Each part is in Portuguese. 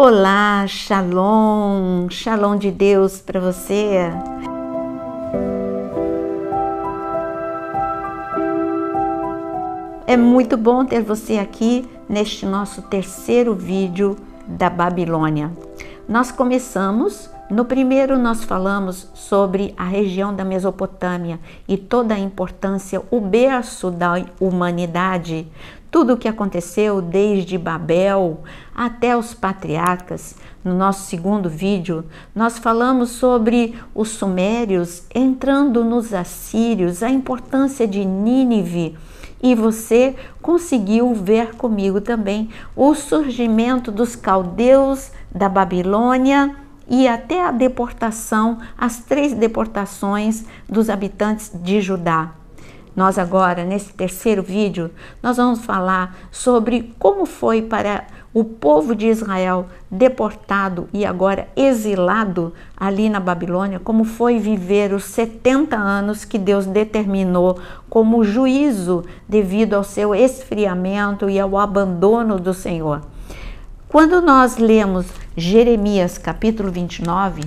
Olá, shalom, shalom de Deus para você. É muito bom ter você aqui neste nosso terceiro vídeo da Babilônia. Nós começamos, no primeiro nós falamos sobre a região da Mesopotâmia e toda a importância, o berço da humanidade, tudo o que aconteceu desde Babel até os patriarcas. No nosso segundo vídeo, nós falamos sobre os sumérios entrando nos assírios, a importância de Nínive, e você conseguiu ver comigo também o surgimento dos caldeus da Babilônia e até a deportação, as 3 deportações dos habitantes de Judá. Nós agora, nesse terceiro vídeo, nós vamos falar sobre como foi para o povo de Israel deportado e agora exilado ali na Babilônia, como foi viver os 70 anos que Deus determinou como juízo devido ao seu esfriamento e ao abandono do Senhor. Quando nós lemos Jeremias capítulo 29,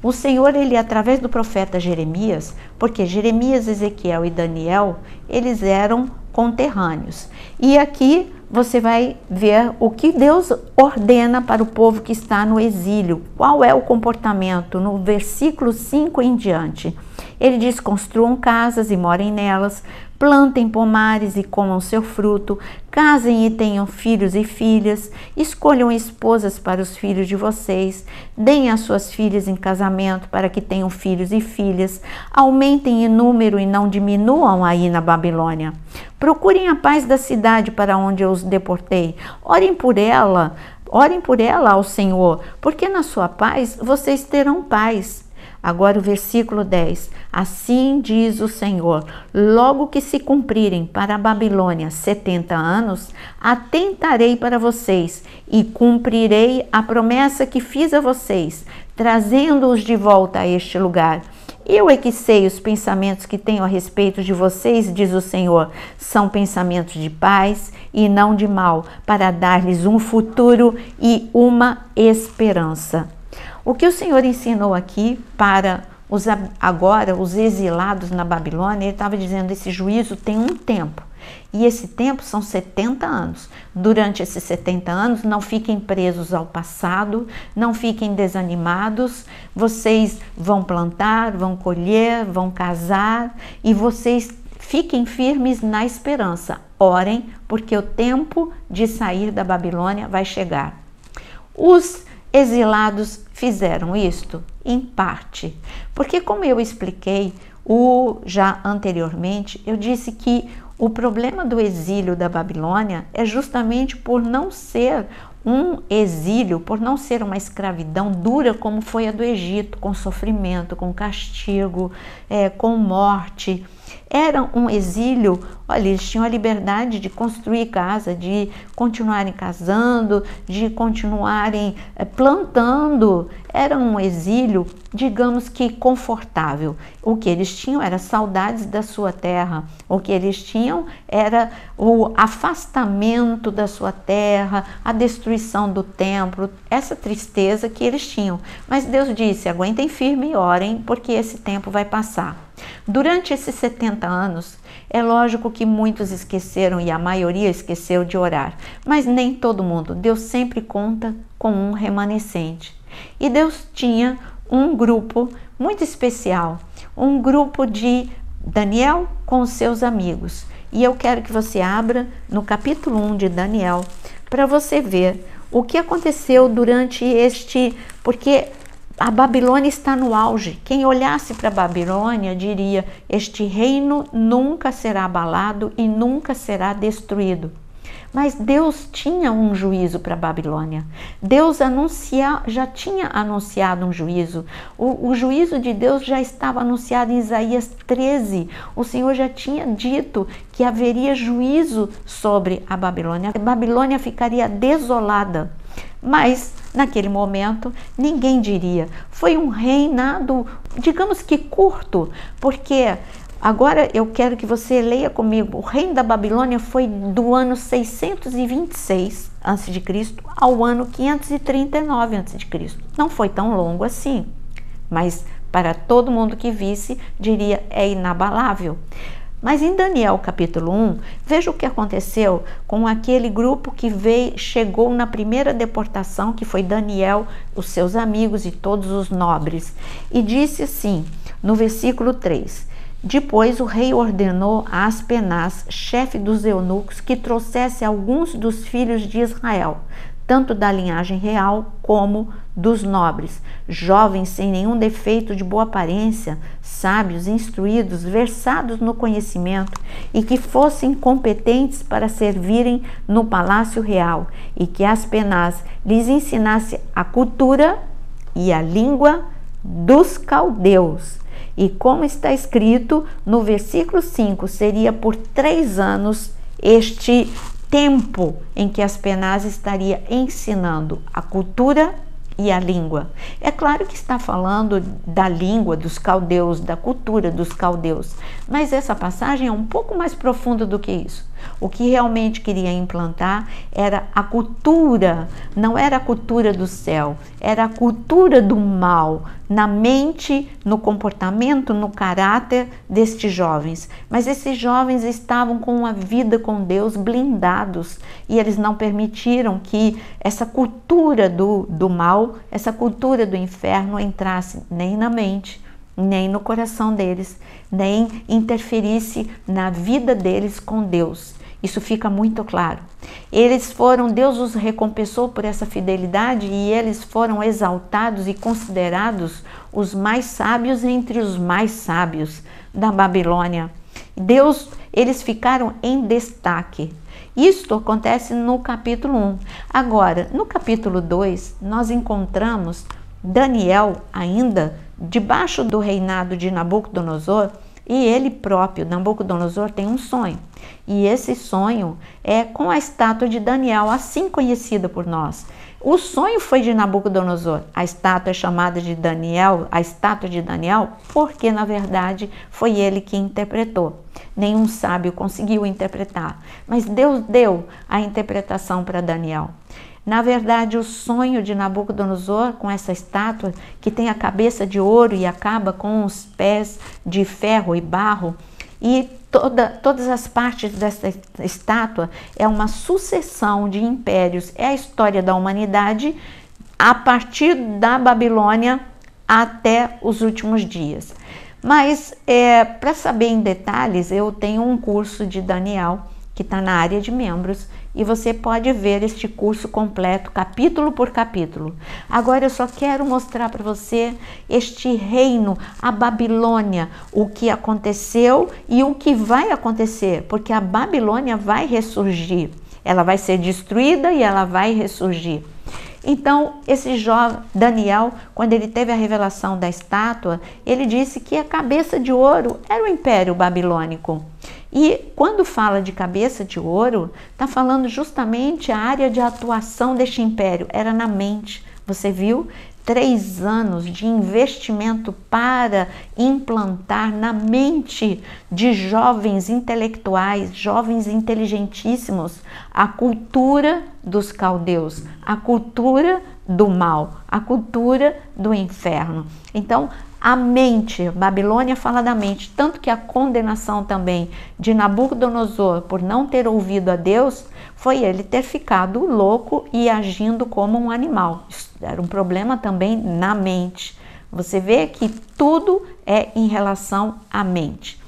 o Senhor, ele através do profeta Jeremias, porque Jeremias, Ezequiel e Daniel, eles eram conterrâneos. E aqui você vai ver o que Deus ordena para o povo que está no exílio. Qual é o comportamento? No versículo 5 em diante. Ele diz: construam casas e morem nelas, plantem pomares e comam seu fruto, casem e tenham filhos e filhas, escolham esposas para os filhos de vocês, deem as suas filhas em casamento para que tenham filhos e filhas, aumentem em número e não diminuam aí na Babilônia. Procurem a paz da cidade para onde eu os deportei, orem por ela ao Senhor, porque na sua paz vocês terão paz. Agora o versículo 10, assim diz o Senhor, logo que se cumprirem para a Babilônia 70 anos, atentarei para vocês e cumprirei a promessa que fiz a vocês, trazendo-os de volta a este lugar. Eu é que sei os pensamentos que tenho a respeito de vocês, diz o Senhor, são pensamentos de paz e não de mal, para dar-lhes um futuro e uma esperança. O que o Senhor ensinou aqui para os exilados na Babilônia, ele estava dizendo: esse juízo tem um tempo, e esse tempo são 70 anos. Durante esses 70 anos, não fiquem presos ao passado, não fiquem desanimados, vocês vão plantar, vão colher, vão casar, e vocês fiquem firmes na esperança. Orem, porque o tempo de sair da Babilônia vai chegar. Os exilados fizeram isto? Em parte, porque como eu expliquei já anteriormente, eu disse que o problema do exílio da Babilônia é justamente por não ser um exílio, por não ser uma escravidão dura como foi a do Egito, com sofrimento, com castigo, com morte. Era um exílio, olha, eles tinham a liberdade de construir casa, de continuarem casando, de continuarem plantando. Era um exílio, digamos que confortável. O que eles tinham era saudades da sua terra, o que eles tinham era o afastamento da sua terra, a destruição do templo, essa tristeza que eles tinham. Mas Deus disse: aguentem firme e orem, porque esse tempo vai passar. Durante esses 70 anos, é lógico que muitos esqueceram e a maioria esqueceu de orar, mas nem todo mundo. Deus sempre conta com um remanescente. E Deus tinha um grupo muito especial, um grupo de Daniel com os seus amigos. E eu quero que você abra no capítulo 1 de Daniel para você ver o que aconteceu durante porque a Babilônia está no auge. Quem olhasse para a Babilônia diria: este reino nunca será abalado e nunca será destruído. Mas Deus tinha um juízo para a Babilônia. Deus já tinha anunciado um juízo. O juízo de Deus já estava anunciado em Isaías 13. O Senhor já tinha dito que haveria juízo sobre a Babilônia. A Babilônia ficaria desolada. Mas, naquele momento, ninguém diria. Foi um reinado, digamos que curto, porque Agora eu quero que você leia comigo. O reino da Babilônia foi do ano 626 a.C. ao ano 539 a.C. Não foi tão longo assim, mas para todo mundo que visse, diria, é inabalável. Mas em Daniel capítulo 1, veja o que aconteceu com aquele grupo que chegou na primeira deportação, que foi Daniel, os seus amigos e todos os nobres. E disse assim, no versículo 3, depois o rei ordenou a Aspenaz, chefe dos eunucos, que trouxesse alguns dos filhos de Israel, tanto da linhagem real como dos nobres, jovens sem nenhum defeito de boa aparência, sábios, instruídos, versados no conhecimento e que fossem competentes para servirem no palácio real, e que Aspenaz lhes ensinasse a cultura e a língua dos caldeus. E como está escrito no versículo 5, seria por 3 anos este tempo em que Aspenaz estaria ensinando a cultura e a língua. É claro que está falando da língua dos caldeus, da cultura dos caldeus, mas essa passagem é um pouco mais profunda do que isso. O que realmente queria implantar era a cultura, não era a cultura do céu, era a cultura do mal, na mente, no comportamento, no caráter destes jovens. Mas esses jovens estavam com uma vida com Deus blindados e eles não permitiram que essa cultura do mal, essa cultura do inferno entrasse nem na mente, nem no coração deles, nem interferisse na vida deles com Deus. Isso fica muito claro. Deus os recompensou por essa fidelidade e eles foram exaltados e considerados os mais sábios entre os mais sábios da Babilônia. Eles ficaram em destaque. Isto acontece no capítulo 1. Agora, no capítulo 2, nós encontramos Daniel ainda debaixo do reinado de Nabucodonosor, e ele próprio, Nabucodonosor, tem um sonho. E esse sonho é com a estátua de Daniel, assim conhecida por nós. O sonho foi de Nabucodonosor. A estátua é chamada de Daniel, a estátua de Daniel, porque na verdade foi ele que interpretou. Nenhum sábio conseguiu interpretar, mas Deus deu a interpretação para Daniel. Na verdade, o sonho de Nabucodonosor com essa estátua, que tem a cabeça de ouro e acaba com os pés de ferro e barro, e todas as partes dessa estátua é uma sucessão de impérios, é a história da humanidade a partir da Babilônia até os últimos dias. Mas, para saber em detalhes, eu tenho um curso de Daniel, que está na área de membros, e você pode ver este curso completo, capítulo por capítulo. Agora eu só quero mostrar para você este reino, a Babilônia, o que aconteceu e o que vai acontecer, porque a Babilônia vai ressurgir. Ela vai ser destruída e ela vai ressurgir. Então, esse jovem Daniel, quando ele teve a revelação da estátua, ele disse que a cabeça de ouro era o Império Babilônico. E quando fala de cabeça de ouro, está falando justamente a área de atuação deste império, era na mente. Você viu? 3 anos de investimento para implantar na mente de jovens intelectuais, jovens inteligentíssimos, a cultura dos caldeus, a cultura do mal, a cultura do inferno. Então, a mente, Babilônia fala da mente, tanto que a condenação também de Nabucodonosor por não ter ouvido a Deus foi ele ter ficado louco e agindo como um animal. Isso era um problema também na mente. Você vê que tudo é em relação à mente.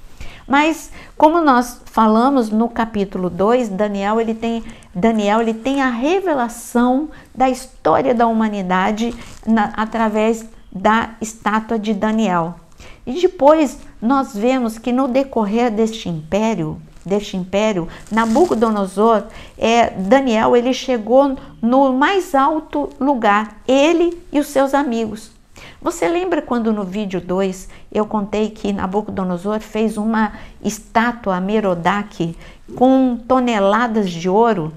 Mas, como nós falamos no capítulo 2, Daniel ele tem a revelação da história da humanidade através da estátua de Daniel. E depois nós vemos que no decorrer deste império, Nabucodonosor, Daniel, ele chegou no mais alto lugar, ele e os seus amigos. Você lembra quando no vídeo 2 eu contei que Nabucodonosor fez uma estátua a Merodach com toneladas de ouro?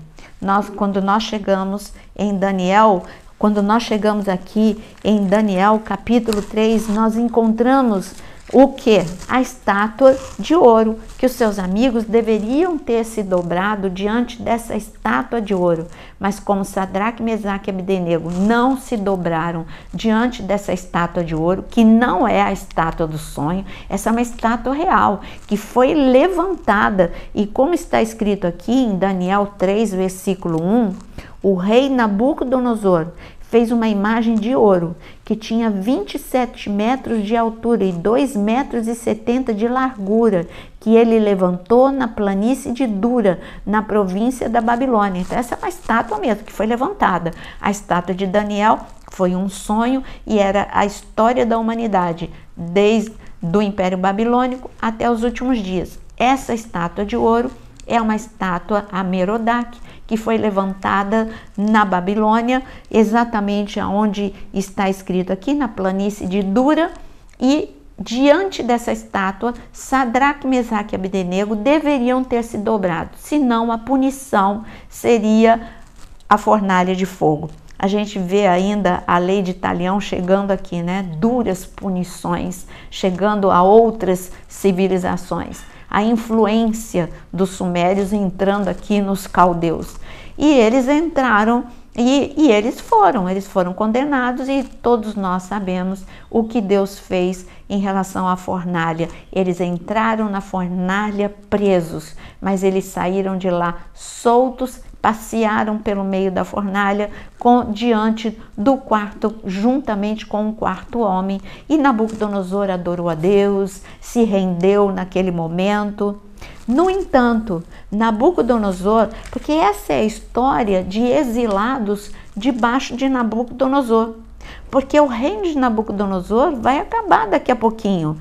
Quando nós chegamos em Daniel, Quando nós chegamos aqui em Daniel capítulo 3, nós encontramos o que? A estátua de ouro, que os seus amigos deveriam ter se dobrado diante dessa estátua de ouro. Mas como Sadraque, Mesaque e Abdenego não se dobraram diante dessa estátua de ouro, que não é a estátua do sonho, essa é uma estátua real, que foi levantada. E como está escrito aqui em Daniel 3, versículo 1, o rei Nabucodonosor fez uma imagem de ouro que tinha 27 metros de altura e 2,70 metros de largura, que ele levantou na planície de Dura, na província da Babilônia. Então essa é uma estátua mesmo que foi levantada. A estátua de Daniel foi um sonho e era a história da humanidade, desde do Império Babilônico até os últimos dias. Essa estátua de ouro é uma estátua a Merodach, que foi levantada na Babilônia, exatamente onde está escrito aqui, na planície de Dura, e diante dessa estátua, Sadraque, Mesaque e Abdenego deveriam ter se dobrado, senão a punição seria a fornalha de fogo. A gente vê ainda a lei de Talião chegando aqui, né? Duras punições, chegando a outras civilizações. A influência dos sumérios entrando aqui nos caldeus. E eles entraram e eles foram condenados, e todos nós sabemos o que Deus fez em relação à fornalha. Eles entraram na fornalha presos, mas eles saíram de lá soltos, passearam pelo meio da fornalha diante do quarto, juntamente com o quarto homem. E Nabucodonosor adorou a Deus, se rendeu naquele momento. No entanto, Nabucodonosor, porque essa é a história de exilados debaixo de Nabucodonosor, porque o reino de Nabucodonosor vai acabar daqui a pouquinho.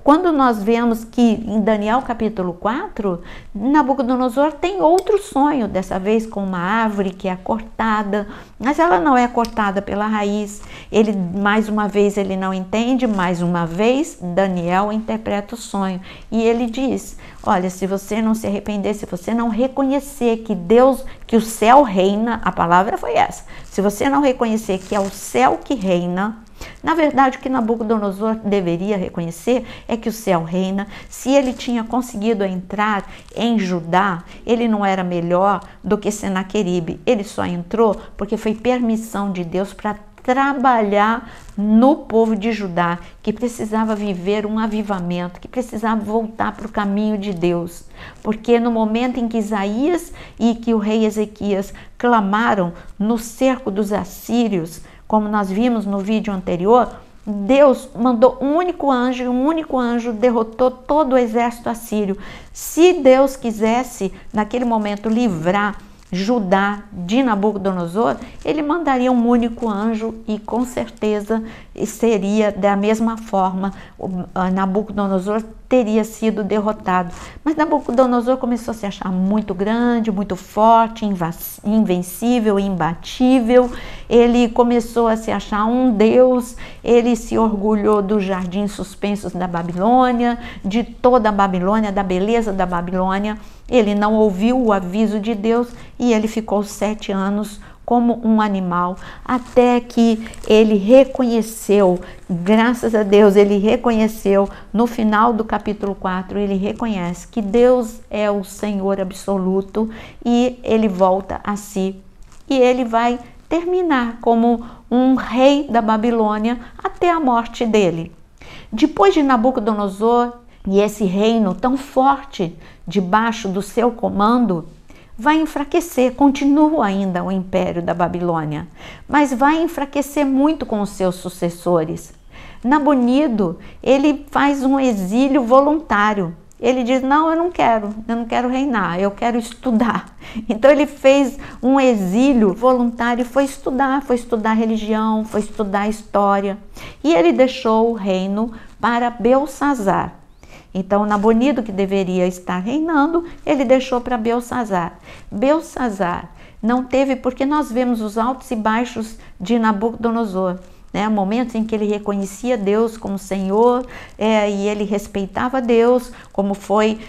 Quando nós vemos que em Daniel capítulo 4, Nabucodonosor tem outro sonho, dessa vez com uma árvore que é cortada, mas ela não é cortada pela raiz. Ele, mais uma vez, ele não entende, mais uma vez, Daniel interpreta o sonho. E ele diz, olha, se você não se arrepender, se você não reconhecer que Deus, que o céu reina, a palavra foi essa, se você não reconhecer que é o céu que reina, na verdade o que Nabucodonosor deveria reconhecer é que o céu reina. Se ele tinha conseguido entrar em Judá, ele não era melhor do que Senaqueribe, ele só entrou porque foi permissão de Deus para trabalhar no povo de Judá, que precisava viver um avivamento, que precisava voltar para o caminho de Deus. Porque no momento em que Isaías e que o rei Ezequias clamaram no cerco dos assírios, como nós vimos no vídeo anterior, Deus mandou um único anjo, e um único anjo derrotou todo o exército assírio. Se Deus quisesse, naquele momento, livrar Judá de Nabucodonosor, ele mandaria um único anjo e com certeza seria da mesma forma, Nabucodonosor teria sido derrotado. Mas Nabucodonosor começou a se achar muito grande, muito forte, invencível, imbatível. Ele começou a se achar um deus, ele se orgulhou dos jardins suspensos da Babilônia, de toda a Babilônia, da beleza da Babilônia. Ele não ouviu o aviso de Deus e ele ficou 7 anos como um animal, até que ele reconheceu, graças a Deus, ele reconheceu, no final do capítulo 4, ele reconhece que Deus é o Senhor absoluto e ele volta a si. E ele vai terminar como um rei da Babilônia até a morte dele. Depois de Nabucodonosor e esse reino tão forte debaixo do seu comando, vai enfraquecer, continua ainda o império da Babilônia, mas vai enfraquecer muito com os seus sucessores. Nabonido, ele faz um exílio voluntário. Ele diz, não, eu não quero reinar, eu quero estudar. Então ele fez um exílio voluntário, foi estudar religião, foi estudar história. E ele deixou o reino para Belsazar. Então, Nabonido, que deveria estar reinando, ele deixou para Belsazar. Belsazar não teve, porque nós vemos os altos e baixos de Nabucodonosor, né? Momentos em que ele reconhecia Deus como Senhor, e ele respeitava Deus, como foi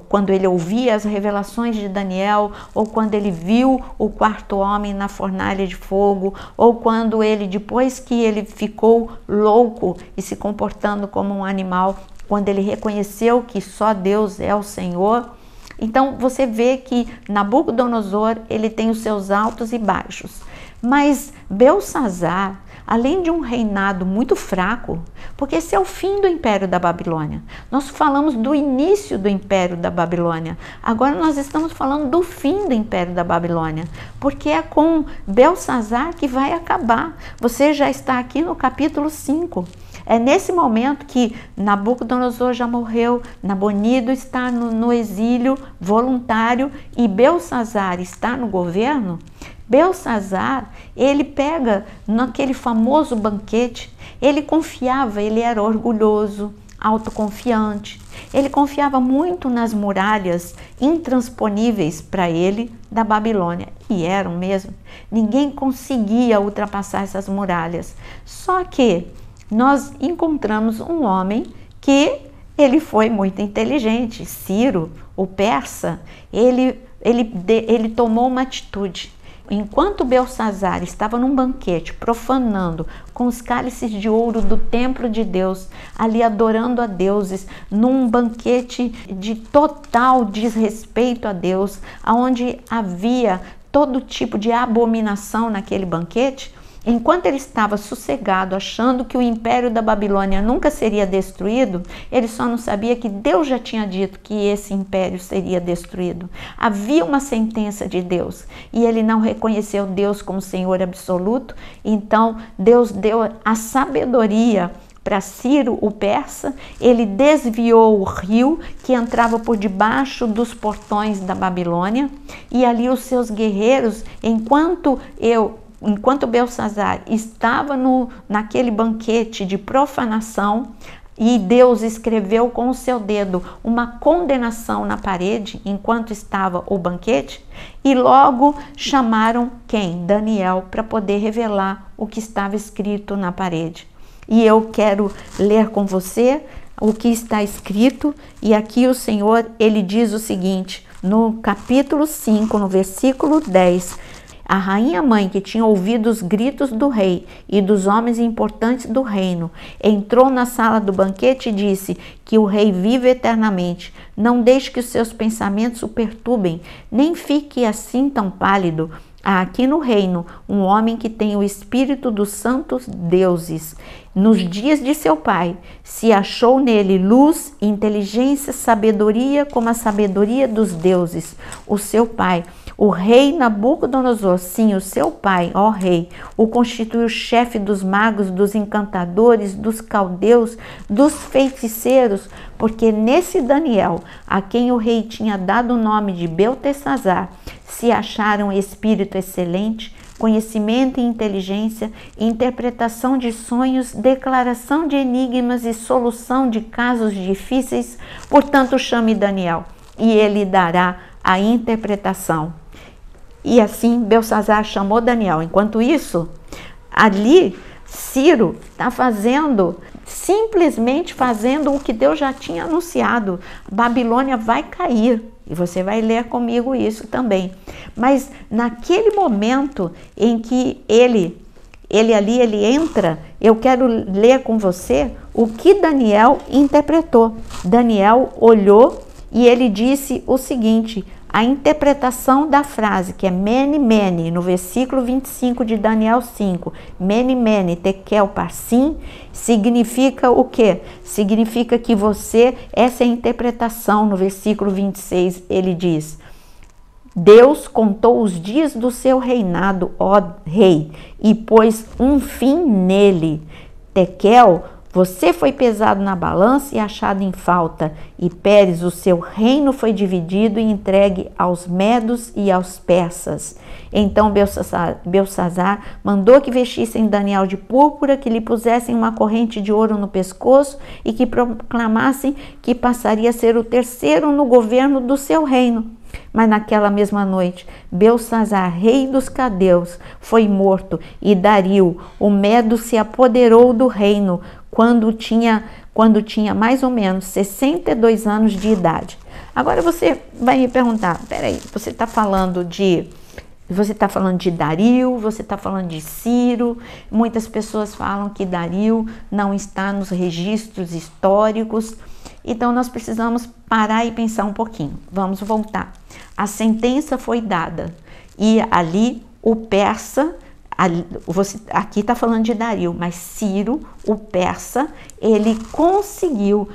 quando ele ouvia as revelações de Daniel, ou quando ele viu o quarto homem na fornalha de fogo, ou quando ele, depois que ele ficou louco e se comportando como um animal, quando ele reconheceu que só Deus é o Senhor. Então você vê que Nabucodonosor, ele tem os seus altos e baixos. Mas Belsassar, além de um reinado muito fraco, porque esse é o fim do Império da Babilônia. Nós falamos do início do Império da Babilônia. Agora nós estamos falando do fim do Império da Babilônia, porque é com Belsassar que vai acabar. Você já está aqui no capítulo 5. É nesse momento que Nabucodonosor já morreu, Nabonido está no exílio voluntário e Belsassar está no governo. Belsassar, ele pega naquele famoso banquete, ele confiava, ele era orgulhoso, autoconfiante, ele confiava muito nas muralhas intransponíveis para ele da Babilônia, e eram mesmo, ninguém conseguia ultrapassar essas muralhas. Só que nós encontramos um homem que ele foi muito inteligente, Ciro, o persa, ele tomou uma atitude. Enquanto Belsassar estava num banquete, profanando com os cálices de ouro do templo de Deus, ali adorando a deuses, num banquete de total desrespeito a Deus, onde havia todo tipo de abominação naquele banquete, enquanto ele estava sossegado, achando que o Império da Babilônia nunca seria destruído, ele só não sabia que Deus já tinha dito que esse império seria destruído. Havia uma sentença de Deus e ele não reconheceu Deus como Senhor absoluto, então Deus deu a sabedoria para Ciro, o persa, ele desviou o rio que entrava por debaixo dos portões da Babilônia, e ali os seus guerreiros, enquanto Belsassar estava naquele banquete de profanação, e Deus escreveu com o seu dedo uma condenação na parede enquanto estava o banquete, e logo chamaram quem? Daniel, para poder revelar o que estava escrito na parede. E eu quero ler com você o que está escrito, e aqui o Senhor, ele diz o seguinte, no capítulo 5, no versículo 10, a rainha mãe, que tinha ouvido os gritos do rei e dos homens importantes do reino, entrou na sala do banquete e disse que o rei vive eternamente. Não deixe que os seus pensamentos o perturbem, nem fique assim tão pálido. Há aqui no reino um homem que tem o espírito dos santos deuses. Nos dias de seu pai, se achou nele luz, inteligência, sabedoria, como a sabedoria dos deuses, o seu pai. O rei Nabucodonosor, sim, o seu pai, ó rei, o constituiu chefe dos magos, dos encantadores, dos caldeus, dos feiticeiros, porque nesse Daniel, a quem o rei tinha dado o nome de Beltesazar, se acharam espírito excelente, conhecimento e inteligência, interpretação de sonhos, declaração de enigmas e solução de casos difíceis. Portanto, chame Daniel e ele dará a interpretação. E assim Belsassar chamou Daniel. Enquanto isso, ali Ciro está simplesmente fazendo o que Deus já tinha anunciado. Babilônia vai cair. E você vai ler comigo isso também. Mas naquele momento em que ele entra, eu quero ler com você o que Daniel interpretou. Daniel olhou e ele disse o seguinte, a interpretação da frase, que é mene, mene, no versículo 25 de Daniel 5, mene, mene, tekel, parsim, significa o quê? Significa que essa é a interpretação. No versículo 26, ele diz, Deus contou os dias do seu reinado, ó rei, e pôs um fim nele. Tekel, você foi pesado na balança e achado em falta, e Pérez, o seu reino foi dividido e entregue aos medos e aos persas. Então Belsassar mandou que vestissem Daniel de púrpura, que lhe pusessem uma corrente de ouro no pescoço e que proclamassem que passaria a ser o terceiro no governo do seu reino. Mas naquela mesma noite, Belsassar, rei dos caldeus, foi morto, e Dario, o Medo, se apoderou do reino. quando tinha mais ou menos 62 anos de idade. Agora você vai me perguntar, peraí, você está falando de Dario, você está falando de Ciro. Muitas pessoas falam que Dario não está nos registros históricos. Então nós precisamos parar e pensar um pouquinho. Vamos voltar. A sentença foi dada e ali o persa, aqui está falando de Dario, mas Ciro, o persa, ele conseguiu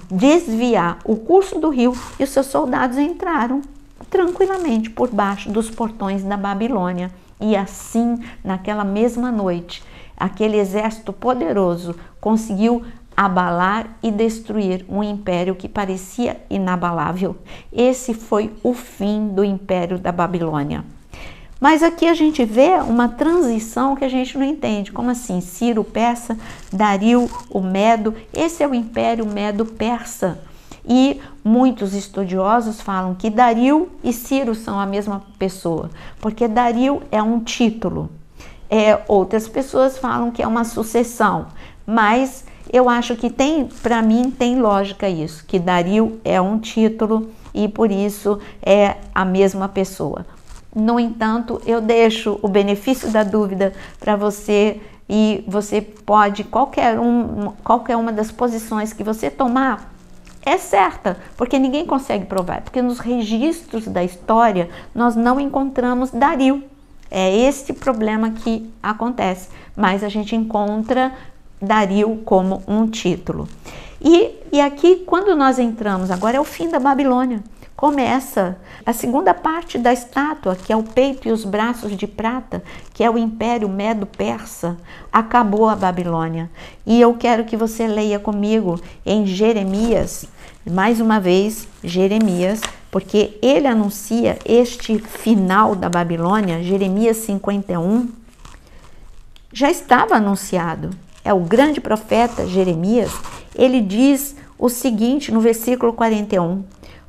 desviar o curso do rio e os seus soldados entraram tranquilamente por baixo dos portões da Babilônia. E assim, naquela mesma noite, aquele exército poderoso conseguiu abalar e destruir um império que parecia inabalável. Esse foi o fim do império da Babilônia. Mas aqui a gente vê uma transição que a gente não entende. Como assim? Ciro o persa, Dario o medo. Esse é o império medo-persa. E muitos estudiosos falam que Dario e Ciro são a mesma pessoa, porque Dario é um título. Outras pessoas falam que é uma sucessão, mas eu acho que para mim tem lógica isso, que Dario é um título e por isso é a mesma pessoa. No entanto, eu deixo o benefício da dúvida para você e você pode, qualquer uma das posições que você tomar, é certa, porque ninguém consegue provar, porque nos registros da história nós não encontramos Dario. É esse problema que acontece, mas a gente encontra Dario como um título. E aqui, quando nós entramos, agora é o fim da Babilônia. Começa a segunda parte da estátua, que é o peito e os braços de prata, que é o Império Medo-Persa. Acabou a Babilônia. E eu quero que você leia comigo em Jeremias, mais uma vez, Jeremias, porque ele anuncia este final da Babilônia. Jeremias 51 já estava anunciado. É o grande profeta Jeremias. Ele diz o seguinte no versículo 41.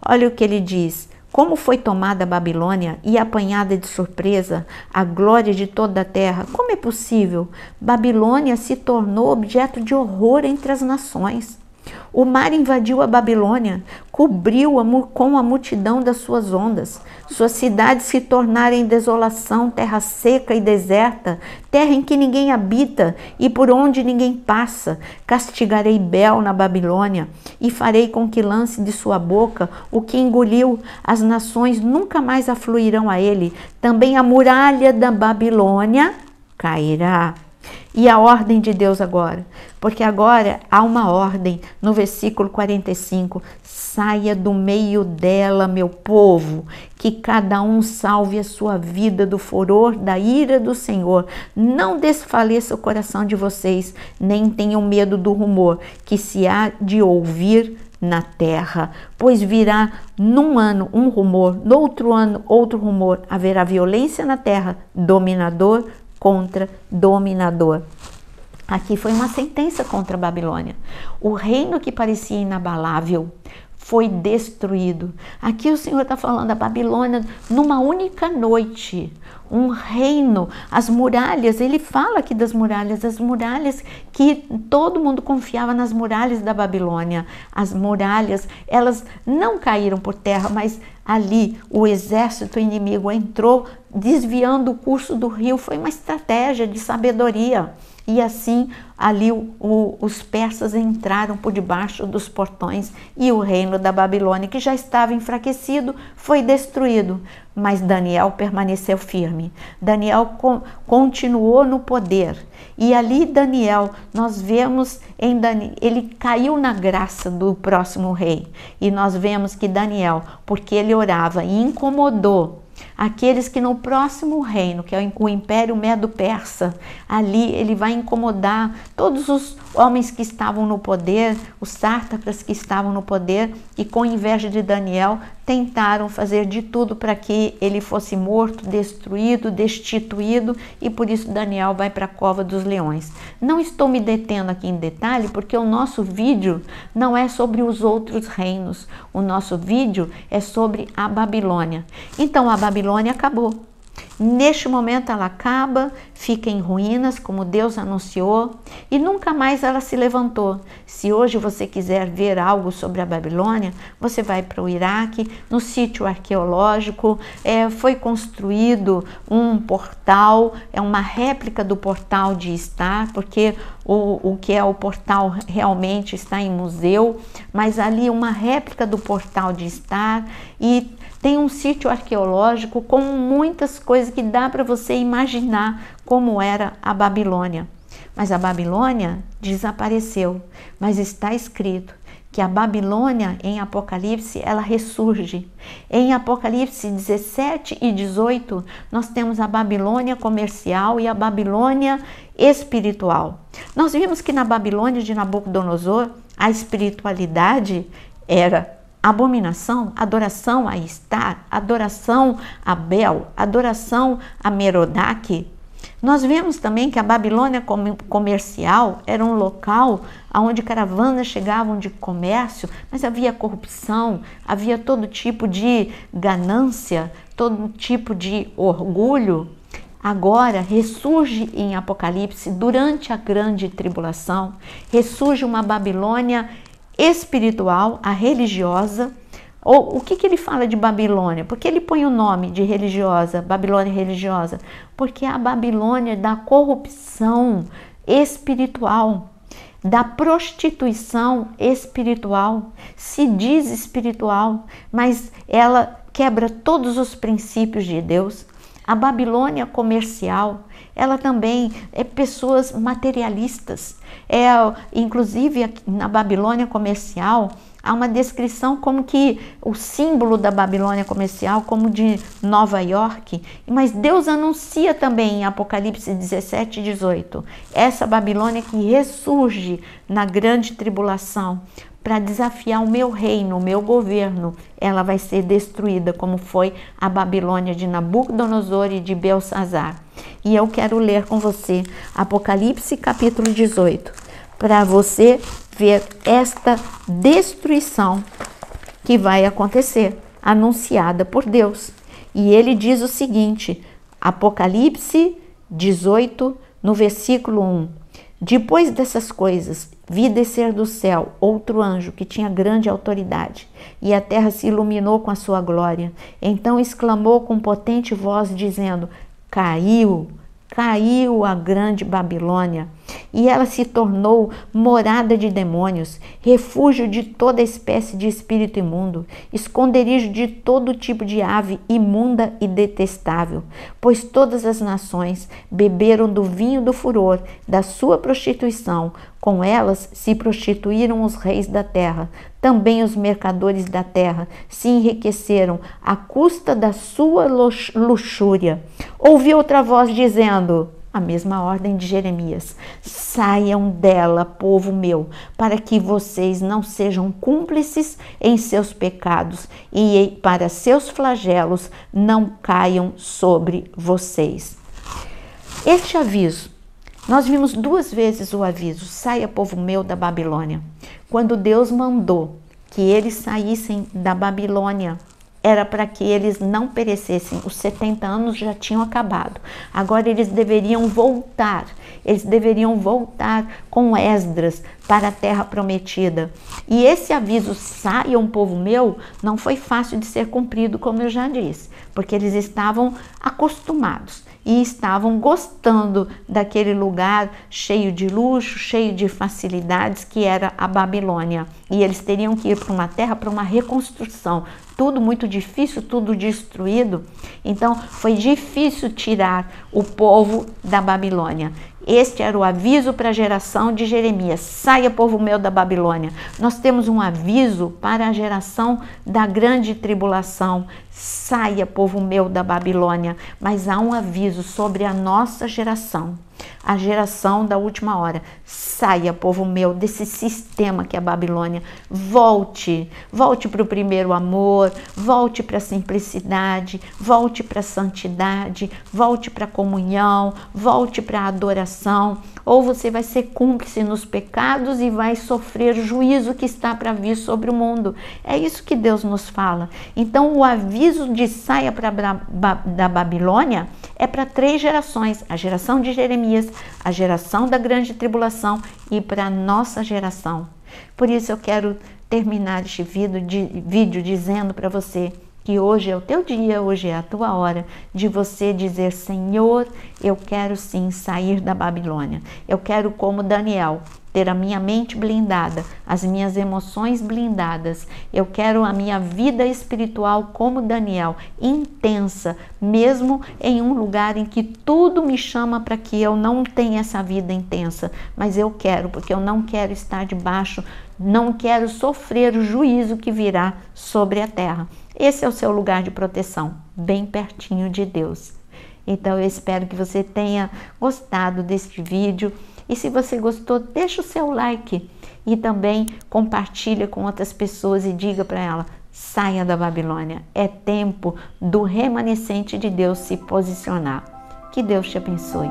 Olha o que ele diz: como foi tomada a Babilônia e apanhada de surpresa a glória de toda a terra. Como é possível? Babilônia se tornou objeto de horror entre as nações. O mar invadiu a Babilônia, cobriu-a com a multidão das suas ondas. Suas cidades se tornaram em desolação, terra seca e deserta, terra em que ninguém habita e por onde ninguém passa. Castigarei Bel na Babilônia e farei com que lance de sua boca o que engoliu. As nações nunca mais afluirão a ele. Também a muralha da Babilônia cairá. E a ordem de Deus agora, porque agora há uma ordem no versículo 45, saia do meio dela, meu povo, que cada um salve a sua vida do furor da ira do Senhor. Não desfaleça o coração de vocês, nem tenham medo do rumor que se há de ouvir na terra, pois virá num ano um rumor, no outro ano outro rumor, haverá violência na terra, dominador contra dominador. Aqui foi uma sentença contra a Babilônia. O reino que parecia inabalável foi destruído. Aqui o Senhor está falando da Babilônia numa única noite. Um reino, as muralhas, ele fala aqui das muralhas, as muralhas que todo mundo confiava nas muralhas da Babilônia. As muralhas, elas não caíram por terra, mas ali o exército inimigo entrou desviando o curso do rio. Foi uma estratégia de sabedoria. E assim, ali os persas entraram por debaixo dos portões e o reino da Babilônia, que já estava enfraquecido, foi destruído. Mas Daniel permaneceu firme. Daniel continuou no poder. E ali Daniel, nós vemos em Daniel, ele caiu na graça do próximo rei. E nós vemos que Daniel, porque ele orava e incomodou aqueles que no próximo reino, que é o Império Medo-Persa, ali ele vai incomodar todos os homens que estavam no poder, os sátrapas que estavam no poder, e com inveja de Daniel, tentaram fazer de tudo para que ele fosse morto, destruído, destituído, e por isso Daniel vai para a cova dos leões. Não estou me detendo aqui em detalhe, porque o nosso vídeo não é sobre os outros reinos, o nosso vídeo é sobre a Babilônia. Então a Babilônia acabou. Neste momento ela acaba, fica em ruínas, como Deus anunciou, e nunca mais ela se levantou. Se hoje você quiser ver algo sobre a Babilônia, você vai para o Iraque, no sítio arqueológico, foi construído um portal, é uma réplica do portal de Star, porque o que é o portal realmente está em museu, mas ali uma réplica do portal de Star, e tem um sítio arqueológico com muitas coisas que dá para você imaginar como era a Babilônia. Mas a Babilônia desapareceu, mas está escrito que a Babilônia em Apocalipse, ela ressurge. Em Apocalipse 17 e 18, nós temos a Babilônia comercial e a Babilônia espiritual. Nós vimos que na Babilônia de Nabucodonosor, a espiritualidade era abominação, adoração a Star, adoração a Bel, adoração a Merodach. Nós vemos também que a Babilônia comercial era um local onde caravanas chegavam de comércio, mas havia corrupção, havia todo tipo de ganância, todo tipo de orgulho. Agora ressurge em Apocalipse, durante a grande tribulação, ressurge uma Babilônia espiritual, a religiosa. Ou o que ele fala de Babilônia? Porque ele põe o nome de religiosa, Babilônia religiosa? Porque é a Babilônia da corrupção espiritual, da prostituição espiritual. Se diz espiritual, mas ela quebra todos os princípios de Deus. A Babilônia comercial, ela também é pessoas materialistas. Inclusive na Babilônia comercial, há uma descrição como que o símbolo da Babilônia comercial, como de Nova York, mas Deus anuncia também em Apocalipse 17 e 18, essa Babilônia que ressurge na grande tribulação, para desafiar o meu reino, o meu governo, ela vai ser destruída, como foi a Babilônia de Nabucodonosor e de Belsazar. E eu quero ler com você Apocalipse capítulo 18, para você ver esta destruição que vai acontecer, anunciada por Deus. E ele diz o seguinte, Apocalipse 18, no versículo 1. Depois dessas coisas, vi descer do céu outro anjo que tinha grande autoridade, e a terra se iluminou com a sua glória. Então exclamou com potente voz, dizendo: Caiu a grande Babilônia, e ela se tornou morada de demônios, refúgio de toda espécie de espírito imundo, esconderijo de todo tipo de ave imunda e detestável, pois todas as nações beberam do vinho do furor da sua prostituição. Com elas se prostituíram os reis da terra, também os mercadores da terra se enriqueceram à custa da sua luxúria. Ouvi outra voz dizendo, a mesma ordem de Jeremias: saiam dela, povo meu, para que vocês não sejam cúmplices em seus pecados e para seus flagelos não caiam sobre vocês. Este aviso, nós vimos duas vezes o aviso: saia, povo meu, da Babilônia. Quando Deus mandou que eles saíssem da Babilônia, era para que eles não perecessem. Os 70 anos já tinham acabado. Agora eles deveriam voltar. Eles deveriam voltar com Esdras para a terra prometida. E esse aviso, saiam, povo meu, não foi fácil de ser cumprido, como eu já disse, porque eles estavam acostumados e estavam gostando daquele lugar cheio de luxo, cheio de facilidades que era a Babilônia. E eles teriam que ir para uma terra, para uma reconstrução. Tudo muito difícil, tudo destruído. Então foi difícil tirar o povo da Babilônia. Este era o aviso para a geração de Jeremias: saia, povo meu, da Babilônia. Nós temos um aviso para a geração da grande tribulação: saia, povo meu, da Babilônia. Mas há um aviso sobre a nossa geração, a geração da última hora: saia, povo meu, desse sistema que é a Babilônia. Volte para o primeiro amor, volte para a simplicidade, volte para a santidade, volte para a comunhão, volte para a adoração, ou você vai ser cúmplice nos pecados e vai sofrer o juízo que está para vir sobre o mundo. É isso que Deus nos fala. Então o aviso de saia da Babilônia é para 3 gerações, a geração de Jeremias, a geração da grande tribulação e para a nossa geração. Por isso eu quero terminar este vídeo dizendo para você que hoje é o teu dia, hoje é a tua hora de você dizer: Senhor, eu quero sim sair da Babilônia. Eu quero, como Daniel, ter a minha mente blindada, as minhas emoções blindadas. Eu quero a minha vida espiritual como Daniel, intensa, mesmo em um lugar em que tudo me chama para que eu não tenha essa vida intensa. Mas eu quero, porque eu não quero estar debaixo, não quero sofrer o juízo que virá sobre a terra. Esse é o seu lugar de proteção, bem pertinho de Deus. Então eu espero que você tenha gostado deste vídeo. E se você gostou, deixa o seu like e também compartilha com outras pessoas e diga para ela: saia da Babilônia. É tempo do remanescente de Deus se posicionar. Que Deus te abençoe.